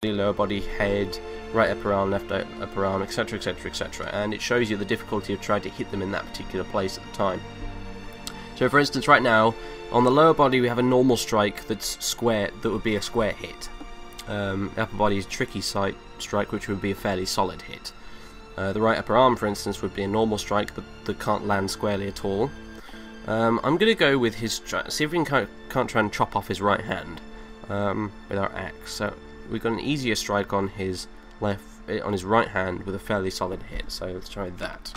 lower body, head, right upper arm, left upper arm, etc, etc, etc, and it shows you the difficulty of trying to hit them in that particular place at the time. So for instance, right now, on the lower body we have a normal strike that's square, that would be a square hit. The upper body is tricky strike, which would be a fairly solid hit. The right upper arm, for instance, would be a normal strike, but that can't land squarely at all. I'm going to go with his, see if we can't try and chop off his right hand with our axe. So we've got an easier strike on his right hand with a fairly solid hit. So let's try that.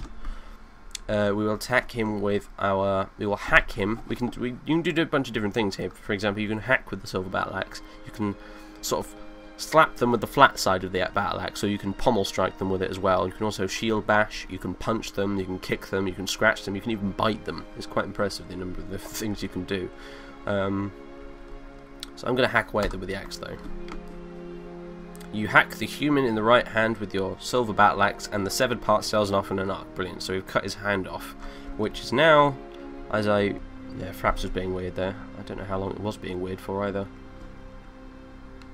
We will attack him with our. We will hack him. You can do a bunch of different things here. For example, you can hack with the silver battle axe. You can sort of slap them with the flat side of the battle axe, so you can pommel strike them with it as well. You can also shield bash. You can punch them. You can kick them. You can scratch them. You can even bite them. It's quite impressive the number of the things you can do. So I'm going to hack away at them with the axe though. You hack the human in the right hand with your silver battle axe, and the severed part sells off in an arc. Brilliant. So we've cut his hand off, which is now, yeah, Fraps was being weird there. I don't know how long it was being weird for either.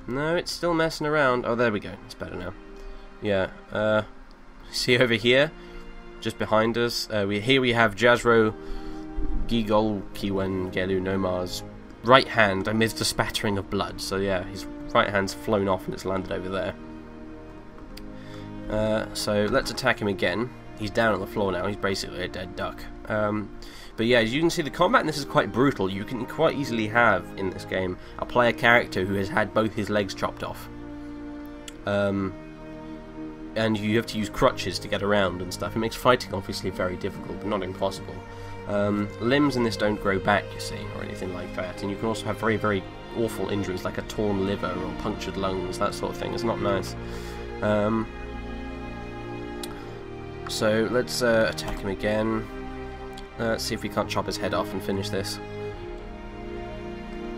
No, it's still messing around. Oh, there we go. It's better now. Yeah. See over here, just behind us. Here we have Jazro Gigol Kiwen Gelu Nomar's right hand amidst a spattering of blood. So yeah, his right hand's flown off and it's landed over there. So let's attack him again. He's down on the floor now. He's basically a dead duck. But yeah, as you can see, the combat in this is quite brutal. You can quite easily have, in this game, a player character who has had both his legs chopped off. And you have to use crutches to get around and stuff. It makes fighting obviously very difficult, but not impossible. Limbs in this don't grow back, you see, or anything like that. And you can also have very, very awful injuries, like a torn liver or punctured lungs, that sort of thing. It's not nice. So let's attack him again. Let's see if we can't chop his head off and finish this.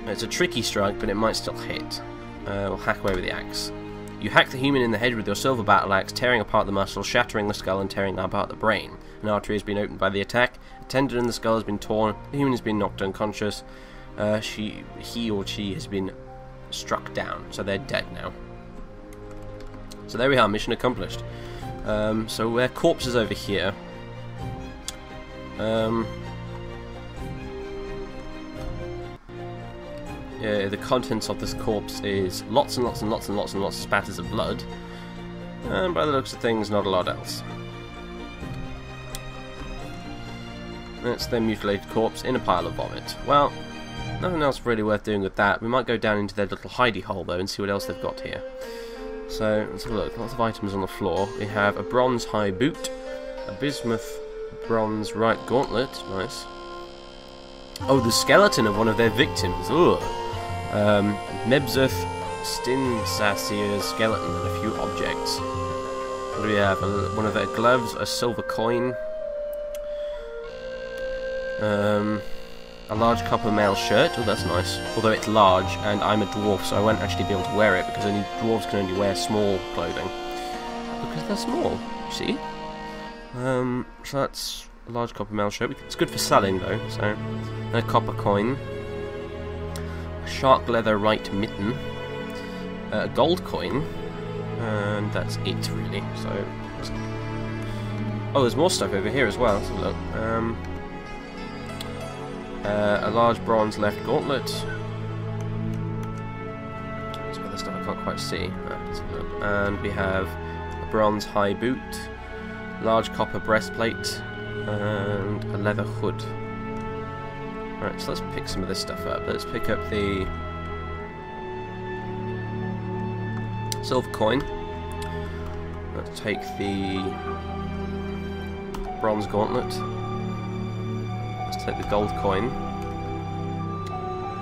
It's a tricky strike, but it might still hit. We'll hack away with the axe. You hack the human in the head with your silver battle axe, tearing apart the muscle, shattering the skull, and tearing apart the brain. An artery has been opened by the attack. A tendon in the skull has been torn. The human has been knocked unconscious. He or she has been struck down, so they're dead now. So there we are, mission accomplished. So we're corpses over here. Yeah, the contents of this corpse is lots and lots and lots and lots and lots of spatters of blood, and by the looks of things, not a lot else. That's their mutilated corpse in a pile of vomit. Well, nothing else really worth doing with that. We might go down into their little hidey hole though and see what else they've got here. So let's have a look. Lots of items on the floor. We have a bronze high boot, a bismuth bronze right gauntlet, nice. Oh, the skeleton of one of their victims. Ugh. Mebzuth Stinsasir's skeleton and a few objects. What do we have? One of their gloves, a silver coin, a large copper mail shirt. Oh, that's nice. Although it's large, and I'm a dwarf, so I won't actually be able to wear it because only dwarves can only wear small clothing because they're small. You see? So that's a large copper mail shirt. It's good for selling though. So, and a copper coin, a shark leather right mitten, a gold coin, and that's it really. So, oh, there's more stuff over here as well. Let's have a look. A large bronze left gauntlet. Some other stuff I can't quite see. Let's have a look. And we have a bronze high boot, large copper breastplate, and a leather hood. Right, so let's pick some of this stuff up. Let's pick up the silver coin. Let's take the bronze gauntlet. Let's take the gold coin.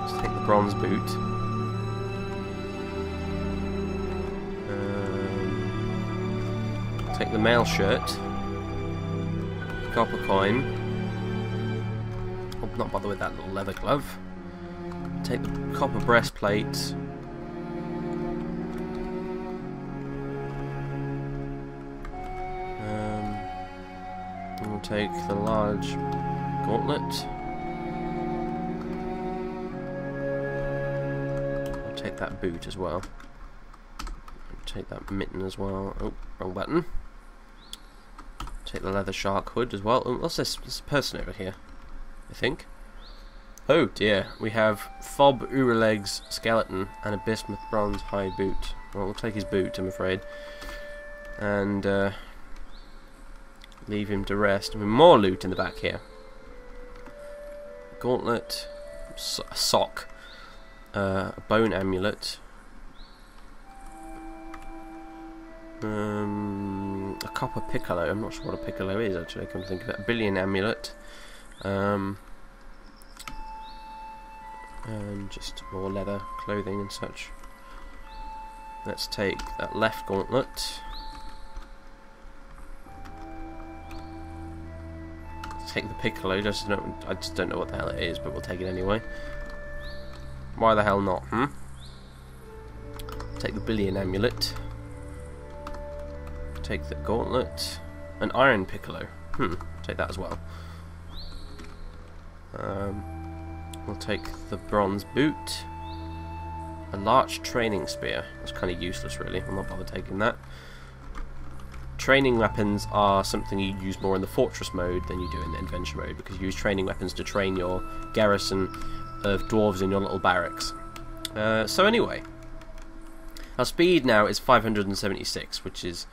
Let's take the bronze boot. Take the mail shirt. Copper coin. I'll not bother with that little leather glove. Take the copper breastplate. We'll take the large gauntlet. I'll take that boot as well. take that mitten as well. Oh, wrong button. Take the leather shark hood as well. Oh, what's this? There's a person over here, I think. Oh dear, we have Fob Urileg's skeleton and a bismuth bronze high boot. Well, we'll take his boot, I'm afraid. And leave him to rest. And more loot in the back here. Gauntlet, a sock, a bone amulet, a copper piccolo. I'm not sure what a piccolo is actually, come to think of it. A billion amulet, and just more leather clothing and such. Let's take that left gauntlet. Take the piccolo. I just don't know what the hell it is, but we'll take it anyway. Why the hell not? Take the billion amulet. Take the gauntlet. An iron piccolo. Take that as well. We'll take the bronze boot. A large training spear. That's kind of useless, really. I'll not bother taking that. Training weapons are something you use more in the fortress mode than you do in the adventure mode, because you use training weapons to train your garrison of dwarves in your little barracks. So anyway, our speed now is 576, which is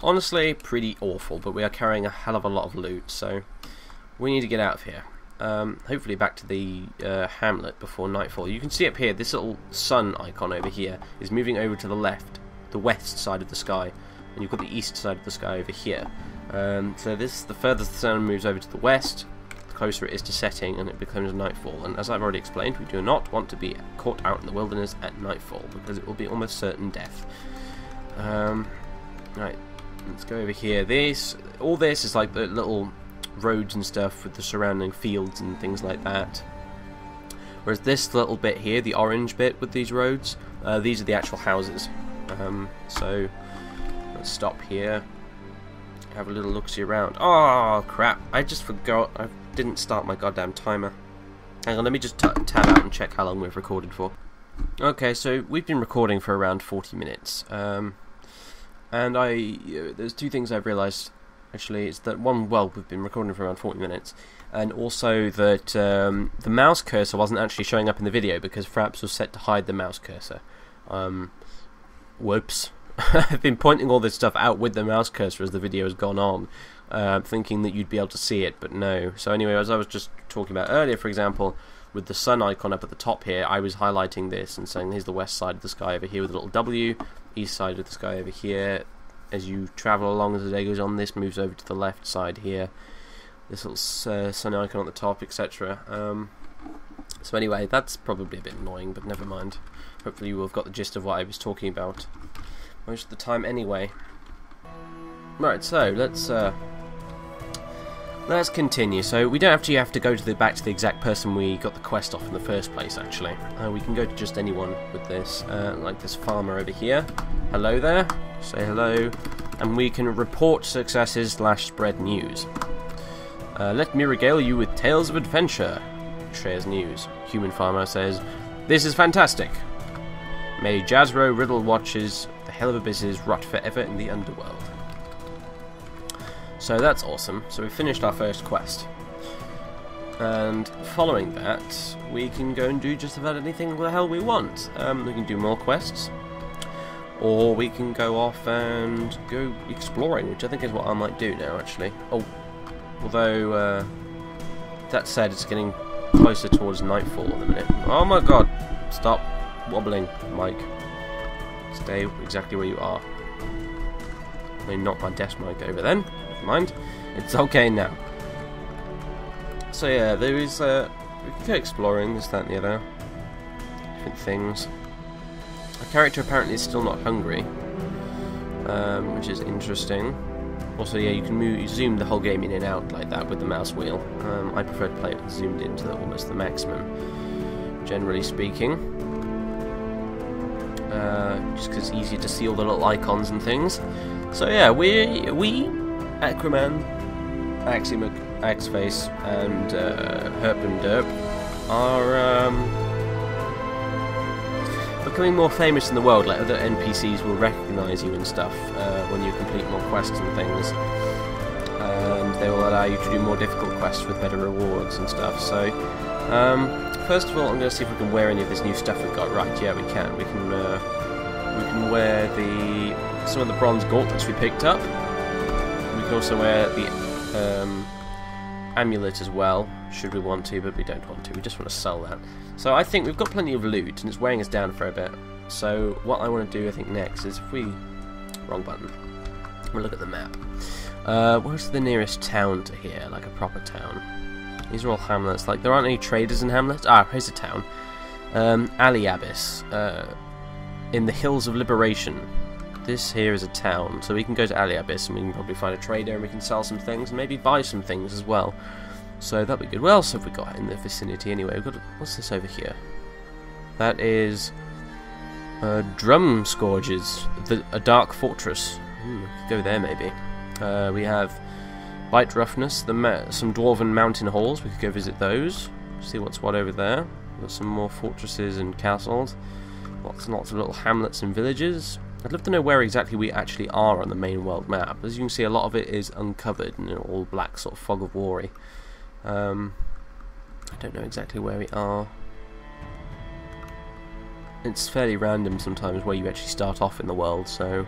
honestly pretty awful, but we are carrying a hell of a lot of loot, so we need to get out of here. Hopefully back to the hamlet before nightfall. You can see up here, this little sun icon over here is moving over to the left, the west side of the sky. And you've got the east side of the sky over here. So the further the sun moves over to the west, the closer it is to setting, and it becomes nightfall. And as I've already explained, we do not want to be caught out in the wilderness at nightfall, because it will be almost certain death. Right, let's go over here. All this is like the little roads and stuff with the surrounding fields and things like that. Whereas this little bit here, the orange bit with these roads, these are the actual houses. So let's stop here, have a little look-see around. Oh crap, I just forgot I didn't start my goddamn timer. Hang on, let me just tab out and check how long we've recorded for. Okay, so we've been recording for around 40 minutes. And there's two things I've realised, actually. It's that one, well, we've been recording for around 40 minutes, and also that the mouse cursor wasn't actually showing up in the video because Fraps was set to hide the mouse cursor. Whoops. I've been pointing all this stuff out with the mouse cursor as the video has gone on, thinking that you'd be able to see it, but no. So anyway, as I was just talking about earlier, for example, with the sun icon up at the top here, I was highlighting this and saying here's the west side of the sky over here with a little W, east side of the sky over here. As you travel along as the day goes on, this moves over to the left side here. This little sun icon at the top, etc. So anyway, that's probably a bit annoying, but never mind. Hopefully you will have got the gist of what I was talking about most of the time anyway. Right, so let's continue. So we don't actually have to go to back to the exact person we got the quest off in the first place, actually. We can go to just anyone with this, like this farmer over here. Hello there, say hello, and we can report successes / spread news. Let me regale you with tales of adventure. Shares news. Human farmer says, this is fantastic. May Jazro Riddle watches the hell of abysses rot forever in the underworld. So that's awesome. So we finished our first quest. And following that, we can go and do just about anything the hell we want. We can do more quests. Or we can go off and go exploring, which I think is what I might do now, actually. Oh, although, that said, it's getting closer towards nightfall in a minute. Oh my god, stop wobbling, Mike. Stay exactly where you are. I knocked my desk mic over then. Never mind. It's okay now. So yeah, there is, we can go exploring, this, that and the other. Different things. Our character apparently is still not hungry, which is interesting. Also, yeah, you can zoom the whole game in and out like that with the mouse wheel. I prefer to play it zoomed in to almost the maximum, generally speaking. Just because it's easier to see all the little icons and things. So yeah, we Acroman, Aximac, Axeface, and Herp and Derp are becoming more famous in the world. Like other NPCs will recognise you and stuff when you complete more quests and things, and they will allow you to do more difficult quests with better rewards and stuff. So, first of all, I'm going to see if we can wear any of this new stuff we've got. Right, yeah, we can. We can wear some of the bronze gauntlets we picked up. We can also wear the amulet as well, should we want to, but we don't want to. We just want to sell that. So I think we've got plenty of loot, and it's weighing us down for a bit. So what I want to do, I think, next is if we... Wrong button. We'll look at the map. Where's the nearest town to here, like a proper town? These are all hamlets. Like, there aren't any traders in hamlets. Ah, here's a town. Aliabis. In the Hills of Liberation. This here is a town, so we can go to Aliabis and we can probably find a trader and we can sell some things and maybe buy some things as well. So that'd be good. What else have we got in the vicinity anyway? We've got, what's this over here? That is Drum Scourges, a dark fortress. We could go there maybe. We have Light Roughness, some dwarven mountain halls. We could go visit those. See what's what over there. We've got some more fortresses and castles. Lots and lots of little hamlets and villages. I'd love to know where exactly we actually are on the main world map. As you can see, a lot of it is uncovered and all black, sort of fog of war-y. I don't know exactly where we are. It's fairly random sometimes where you actually start off in the world, so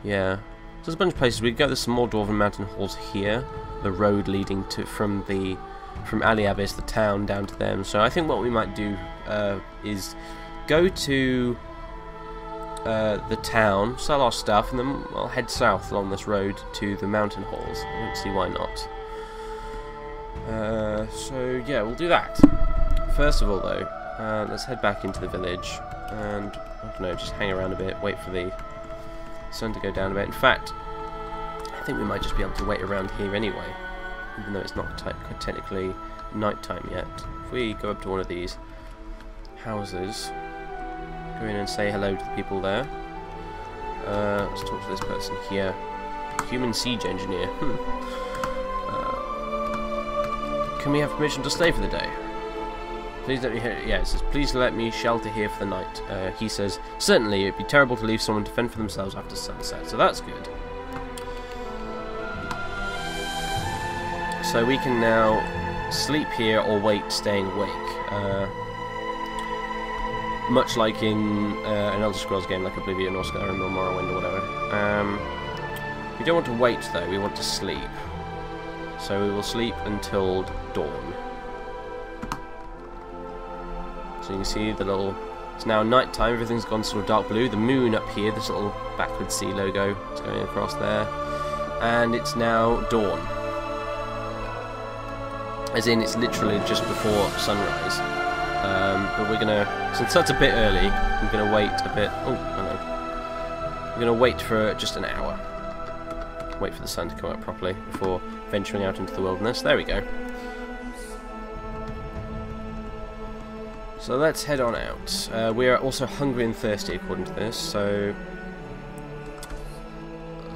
yeah. So there's a bunch of places we could go. There's some more dwarven mountain halls here. The road leading to from Aliabis, the town, down to them. So I think what we might do is go to the town, sell our stuff, and then I'll head south along this road to the mountain halls. I don't see why not. So yeah, we'll do that. First of all though, let's head back into the village and, I don't know, just hang around a bit, wait for the sun to go down a bit. In fact, I think we might just be able to wait around here anyway, even though it's not technically night time yet. If we go up to one of these houses, go in and say hello to the people there. Let's talk to this person here. Human siege engineer. Can we have permission to stay for the day? Please let me hear. Yeah, it says, please let me shelter here for the night. He says, certainly, it'd be terrible to leave someone to fend for themselves after sunset, so that's good. So we can now sleep here or wait, staying awake. Much like in an Elder Scrolls game like Oblivion or Skyrim or Morrowind or whatever. We don't want to wait though, we want to sleep. So we will sleep until dawn. So you can see the little... It's now night time, everything's gone sort of dark blue. The moon up here, this little backwards sea logo is going across there. And it's now dawn. As in, it's literally just before sunrise. But we're gonna, since that's a bit early, I'm gonna wait a bit. Oh, hello. We're gonna wait for just an hour. Wait for the sun to come up properly before venturing out into the wilderness. There we go. So let's head on out. We are also hungry and thirsty according to this, so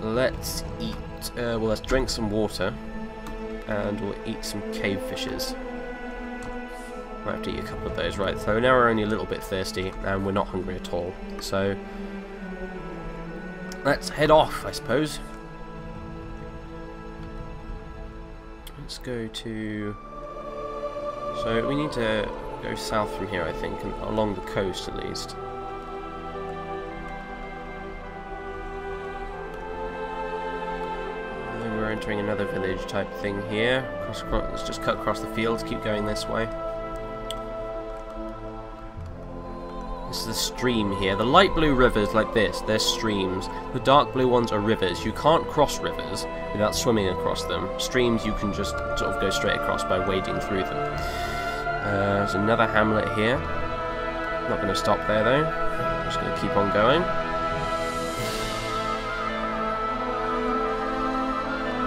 let's eat. Well, let's drink some water, and we'll eat some cave fishes. Might have to eat a couple of those, right? So now we're only a little bit thirsty, and we're not hungry at all. So let's head off, I suppose. Let's go to... So we need to go south from here, I think, and along the coast at least. And then we're entering another village type thing here. Let's just cut across the fields, keep going this way. This is the stream here. The light blue rivers like this, they're streams. The dark blue ones are rivers. You can't cross rivers without swimming across them. Streams you can just sort of go straight across by wading through them. There's another hamlet here. Not going to stop there though. I'm just going to keep on going.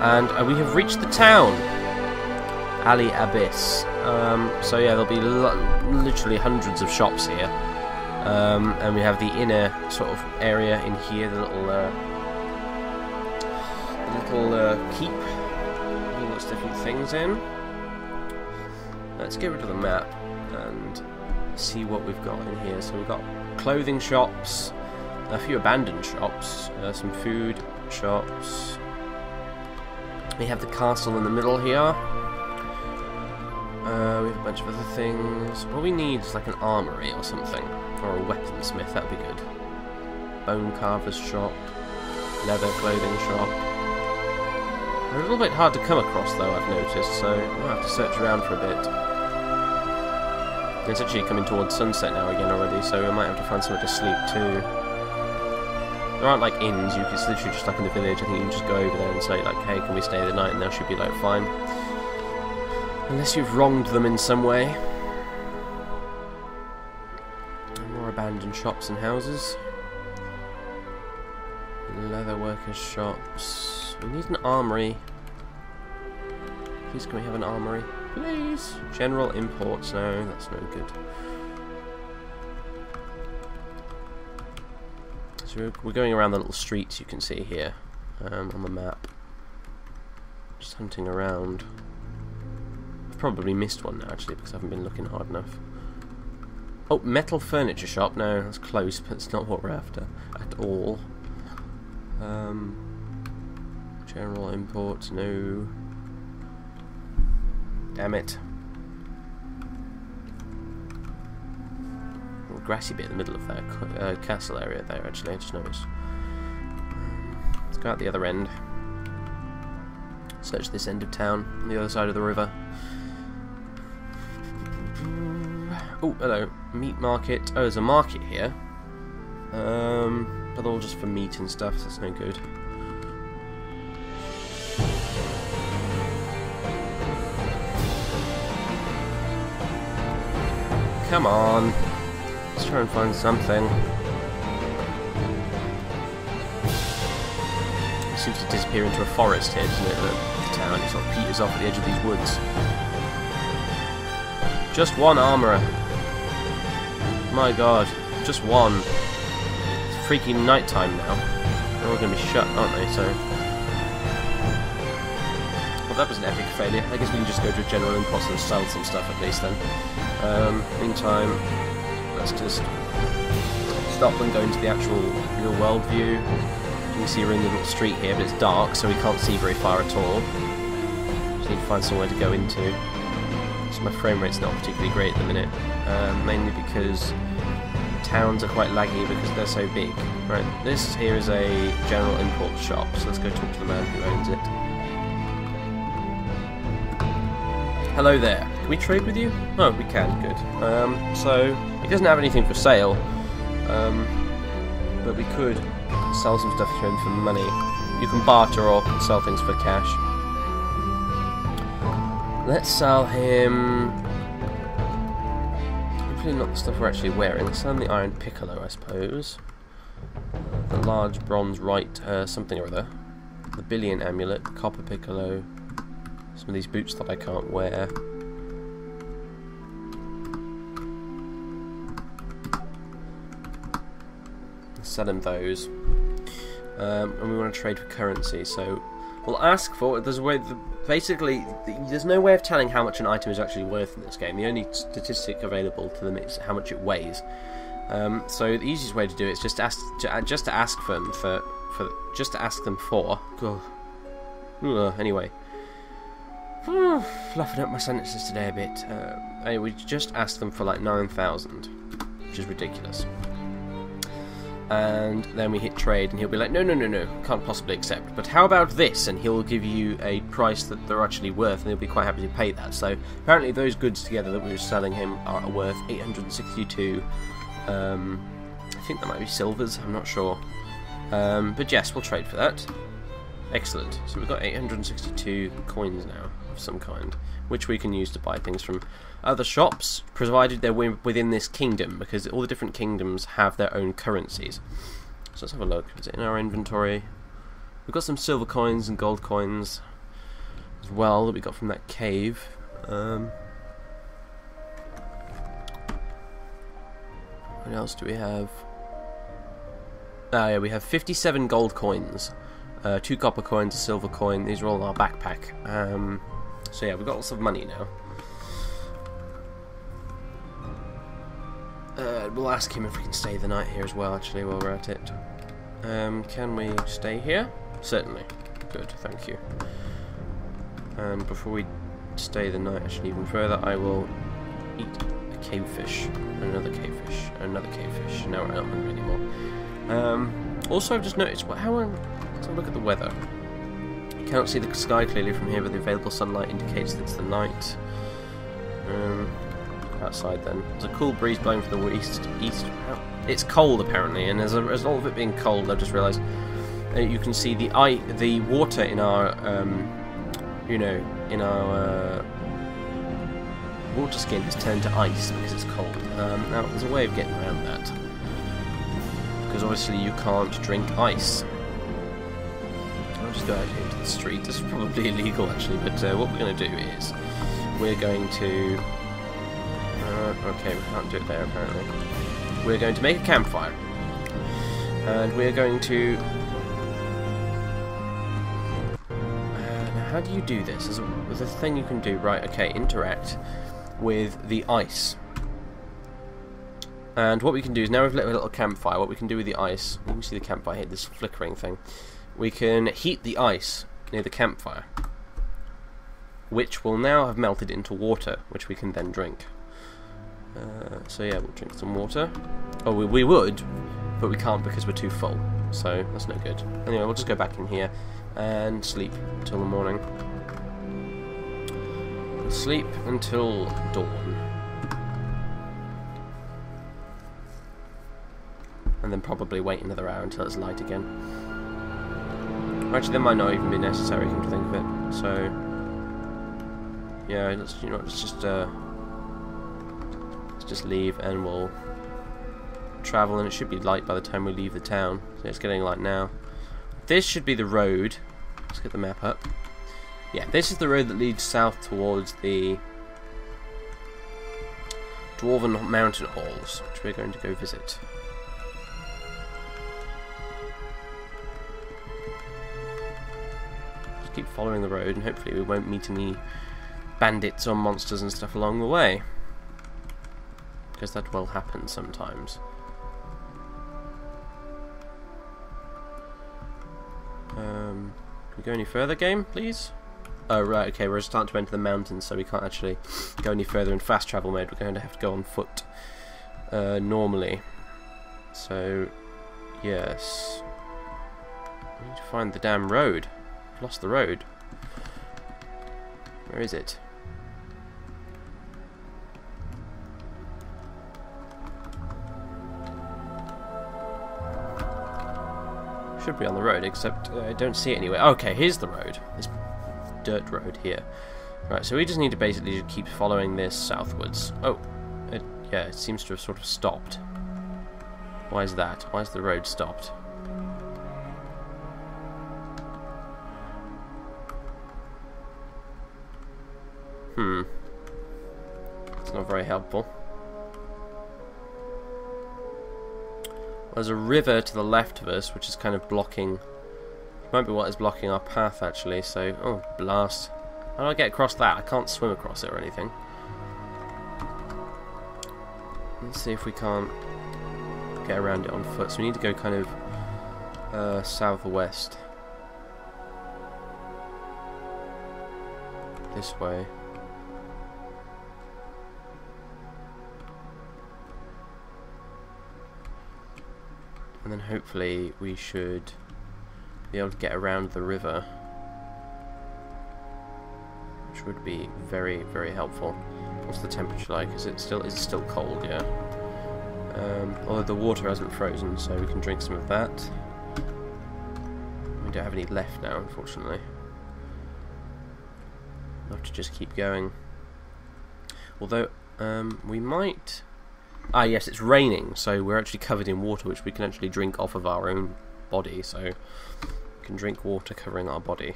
And we have reached the town. Aliabis. So yeah, there'll be literally hundreds of shops here. And we have the inner sort of area in here, the little keep, all those different things in. Let's get rid of the map and see what we've got in here. So we've got clothing shops, a few abandoned shops, some food shops. We have the castle in the middle here. We have a bunch of other things. What we need is like an armory or something, or a weaponsmith. That'd be good. Bone carver's shop, leather clothing shop. They're a little bit hard to come across though, I've noticed, so we'll have to search around for a bit. It's actually coming towards sunset now again already, so we might have to find somewhere to sleep too. There aren't like inns, it's literally just like in the village. I think you can just go over there and say like, hey, can we stay the night, and they should be like, fine. Unless you've wronged them in some way. More abandoned shops and houses. Leather workers' shops. We need an armory. Please, can we have an armory? Please! General imports. No, that's no good. So we're going around the little streets you can see here on the map. Just hunting around. I've probably missed one now actually because I haven't been looking hard enough. Oh, metal furniture shop. No, that's close, but it's not what we're after at all. General imports, no. Damn it. A little grassy bit in the middle of that castle area there, actually, I just noticed. Let's go out the other end. Search this end of town, on the other side of the river. Oh, hello. Meat market. Oh, there's a market here. But all just for meat and stuff, so that's no good. Come on. Let's try and find something. It seems to disappear into a forest here, doesn't it? The town sort of peters off at the edge of these woods. Just one armourer. My god, just one. It's freaking night time now. They're all going to be shut, aren't they? So, well, that was an epic failure. I guess we can just go to a general impulse and sell some stuff at least then. Meantime, let's just stop and go into the actual real world view. You can see we're in the little street here, but it's dark, so we can't see very far at all. Just need to find somewhere to go into. So my frame rate's not particularly great at the minute, mainly because towns are quite laggy because they're so big. Right, this here is a general import shop, so let's go talk to the man who owns it. Hello there. Can we trade with you? Oh, we can. Good. So he doesn't have anything for sale, but we could sell some stuff to him for money. You can barter or sell things for cash. Let's sell him. Hopefully not the stuff we're actually wearing. Let's sell him the iron piccolo, I suppose. The large bronze right something or other. The billion amulet, copper piccolo. Some of these boots that I can't wear. Sell him those. And we want to trade for currency, so we'll ask for. There's a way. Basically, there's no way of telling how much an item is actually worth in this game. The only statistic available to them is how much it weighs. So the easiest way to do it is just to ask them for. Anyway. Fluffing up my sentences today a bit. Anyway, we just asked them for like 9,000, which is ridiculous. And then we hit trade, and he'll be like, no, can't possibly accept. But how about this? And he'll give you a price that they're actually worth, and he'll be quite happy to pay that. So apparently, those goods together that we were selling him are worth 862. I think that might be silvers. I'm not sure. But yes, we'll trade for that. Excellent. So we've got 862 coins now of some kind, which we can use to buy things from other shops, provided they're within this kingdom, because all the different kingdoms have their own currencies. So let's have a look. Is it in our inventory? We've got some silver coins and gold coins as well that we got from that cave. What else do we have? Ah, yeah, we have 57 gold coins. 2 copper coins, a silver coin. These are all in our backpack. So yeah, we've got lots of money now. We'll ask him if we can stay the night here as well, actually, while we're at it. Can we stay here? Certainly. Good, thank you. And before we stay the night actually even further, I will eat a cavefish, another cavefish, another cavefish. Now we're not hungry anymore. Also, I've just noticed, let's have a look at the weather. You cannot see the sky clearly from here, but the available sunlight indicates that it's the night. Outside then. There's a cool breeze blowing from the east. It's cold apparently, and as a result of it being cold, I've just realised you can see the water in our, water skin has turned to ice because it's cold. Now, there's a way of getting around that, because obviously you can't drink ice. I'll just go out here into the street. This is probably illegal actually, but what we're going to do is we're going to. Okay, we can't do it there apparently. We're going to make a campfire, and we're going to. Now, how do you do this? There's a thing you can do, right? Okay, interact with the ice. And what we can do is, now we've lit a little campfire, what we can do with the ice, you can see the campfire here, this flickering thing. We can heat the ice near the campfire, which will now have melted into water, which we can then drink. So yeah, we'll drink some water. Oh, we would, but we can't because we're too full, so that's no good. Anyway, we'll just go back in here and sleep until the morning. Sleep until dawn. And then probably wait another hour until it's light again. Actually, that might not even be necessary, come to think of it. So, yeah, let's just leave, and we'll travel, and it should be light by the time we leave the town. So it's getting light now. This should be the road. Let's get the map up. Yeah, this is the road that leads south towards the Dwarven Mountain Halls, which we're going to go visit. Just keep following the road, and hopefully we won't meet any bandits or monsters and stuff along the way, because that will happen sometimes. Can we go any further, game, please? Oh, right, okay, we're starting to enter the mountains, so we can't actually go any further in fast travel mode. We're going to have to go on foot normally. So, yes. I need to find the damn road. I've lost the road. Where is it? Should be on the road, except I don't see it anywhere. Okay, here's the road. This dirt road here. Right, so we just need to basically just keep following this southwards. Oh, yeah, it seems to have sort of stopped. Why is that? Why is the road stopped? It's not very helpful. There's a river to the left of us, which is kind of blocking. Might be what is blocking our path, actually. So, oh, blast! How do I get across that? I can't swim across it or anything. Let's see if we can't get around it on foot. So we need to go kind of southwest, this way. And then hopefully we should be able to get around the river, which would be very, very helpful. What's the temperature like? Is it still cold? Yeah. Although the water hasn't frozen, so we can drink some of that. We don't have any left now, unfortunately. We'll have to just keep going. Although we might. Ah, yes, it's raining, so we're actually covered in water, which we can actually drink off of our own body. So we can drink water covering our body,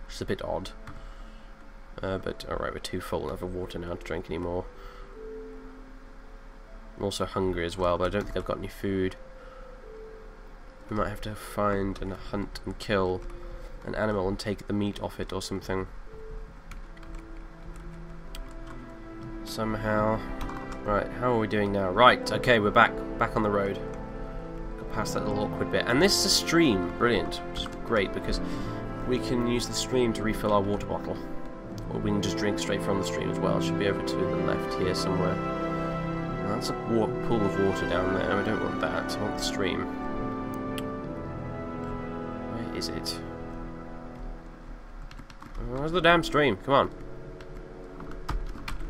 which is a bit odd. But alright, we're too full of water now to drink anymore. I'm also hungry as well, but I don't think I've got any food. We might have to find and hunt and kill an animal and take the meat off it or something. Somehow. Right, how are we doing now? Right, okay, we're back on the road. Got past that little awkward bit. And this is a stream. Brilliant. Which is great because we can use the stream to refill our water bottle. Or we can just drink straight from the stream as well. It should be over to the left here somewhere. Now, that's a pool of water down there. I don't want that. I want the stream. Where is it? Where's the damn stream? Come on.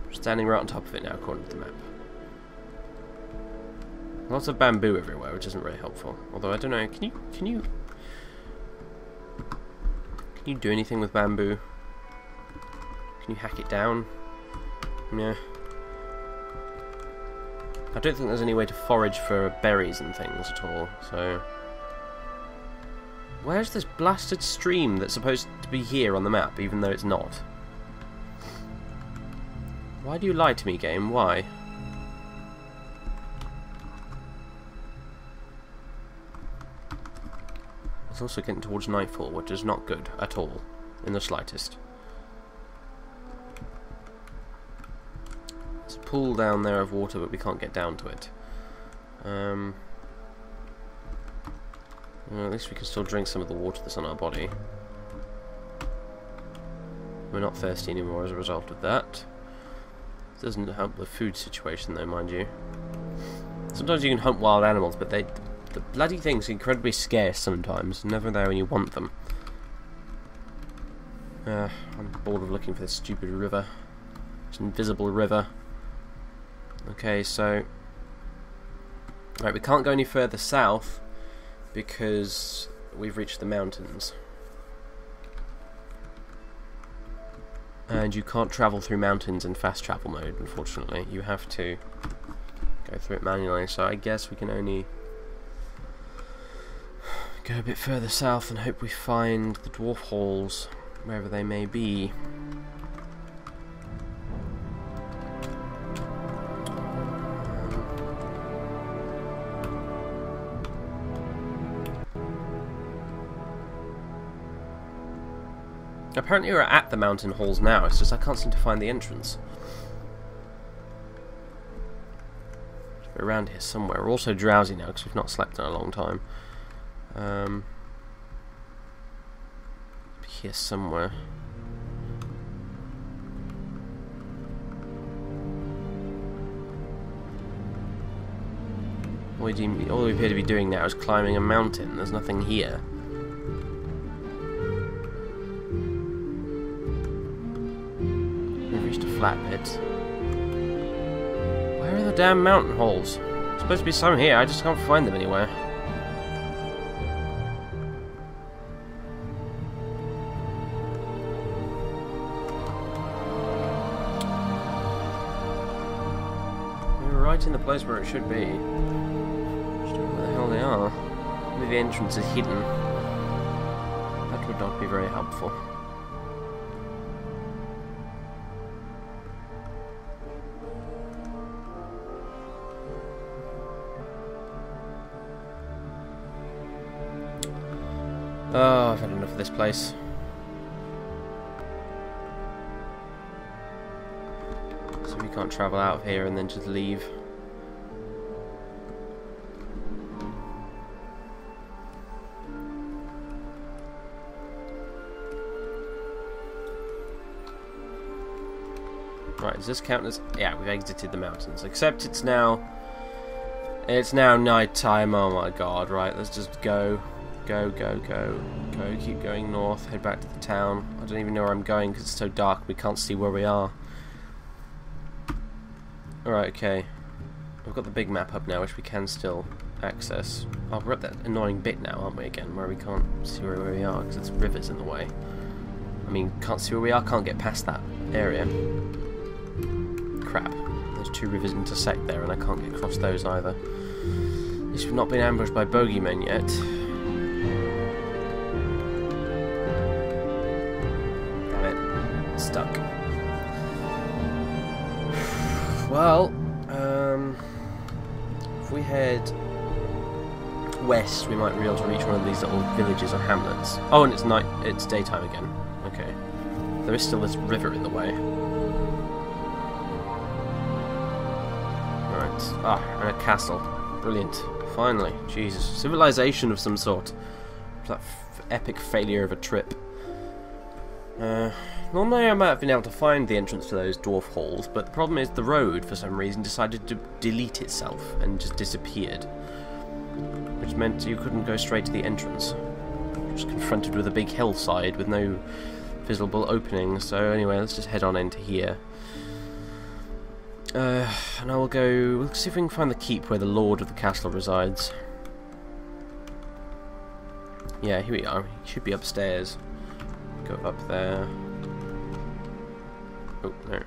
We're standing right on top of it now, according to the map. Lots of bamboo everywhere, which isn't very helpful. Although I don't know. Can you do anything with bamboo? Can you hack it down? Yeah. I don't think there's any way to forage for berries and things at all, so... Where's this blasted stream that's supposed to be here on the map, even though it's not? Why do you lie to me, game? Why? It's also getting towards nightfall, which is not good at all, in the slightest. There's a pool down there of water, but we can't get down to it. Well, at least we can still drink some of the water that's on our body. We're not thirsty anymore as a result of that. Doesn't help the food situation though, mind you. Sometimes you can hunt wild animals, but the bloody things are incredibly scarce sometimes. Never there when you want them. I'm bored of looking for this stupid river. This invisible river. Okay, so... Right, we can't go any further south because we've reached the mountains. And you can't travel through mountains in fast travel mode, unfortunately. You have to go through it manually, so I guess we can only go a bit further south and hope we find the dwarf halls, wherever they may be. Apparently we're at the mountain halls now, it's just I can't seem to find the entrance. We're around here somewhere. We're also drowsy now because we've not slept in a long time. Here somewhere. All we appear to be doing now is climbing a mountain. There's nothing here. We've reached a flat bit. Where are the damn mountain holes? There's supposed to be some here, I just can't find them anywhere. We're right in the place where it should be. Just don't know where the hell they are. Maybe the entrance is hidden. That would not be very helpful. Oh, I've had enough of this place. So we can't travel out of here and then just leave. Right, does this count as... Yeah, we've exited the mountains. Except it's now night time. Oh my god, right, let's just go. Go, keep going north, head back to the town. I don't even know where I'm going because it's so dark we can't see where we are. Alright, okay. We've got the big map up now, which we can still access. Oh, we're at that annoying bit now, aren't we, again, where we can't see where we are because it's rivers in the way. I mean, can't see where we are, can't get past that area. Crap. Those two rivers intersect there and I can't get across those either. At least we've not been ambushed by bogeymen yet. Stuck. Well, if we head west, we might be able to reach one of these little villages or hamlets. Oh, and it's night. It's daytime again. Okay. There is still this river in the way. and a castle. Brilliant. Finally. Jesus. Civilization of some sort. That epic failure of a trip. Normally I might have been able to find the entrance to those dwarf halls, but the problem is the road, for some reason, decided to delete itself and just disappeared. Which meant you couldn't go straight to the entrance. Just confronted with a big hillside with no visible opening. So anyway, let's just head on into here. And I will go... We'll see if we can find the keep where the lord of the castle resides. Yeah, here we are. He should be upstairs. Go up there. Oh, no.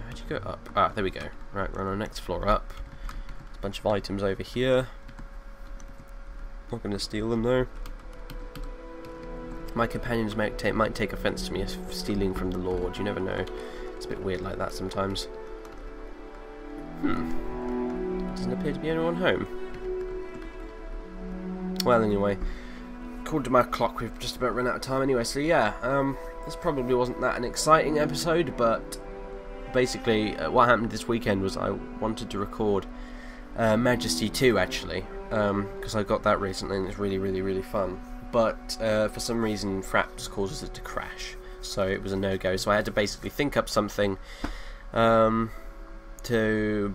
How'd you go up? Ah, there we go. Right, we're on our next floor up. There's a bunch of items over here. Not going to steal them, though. My companions might take offence to me for stealing from the Lord. You never know. It's a bit weird like that sometimes. Doesn't appear to be anyone home. Well, anyway. According to my clock, we've just about run out of time anyway, so yeah, this probably wasn't that an exciting episode, but basically what happened this weekend was I wanted to record Majesty 2 actually, because I got that recently and it's really fun, but for some reason Frap just causes it to crash, so it was a no-go, so I had to basically think up something to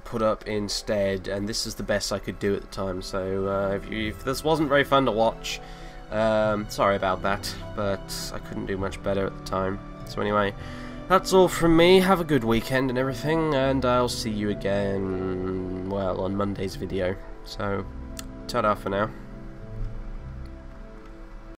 put up instead, and this is the best I could do at the time, so if this wasn't very fun to watch, sorry about that, but I couldn't do much better at the time. So anyway, that's all from me. Have a good weekend and everything, and I'll see you again, well, on Monday's video. So, ta-da for now.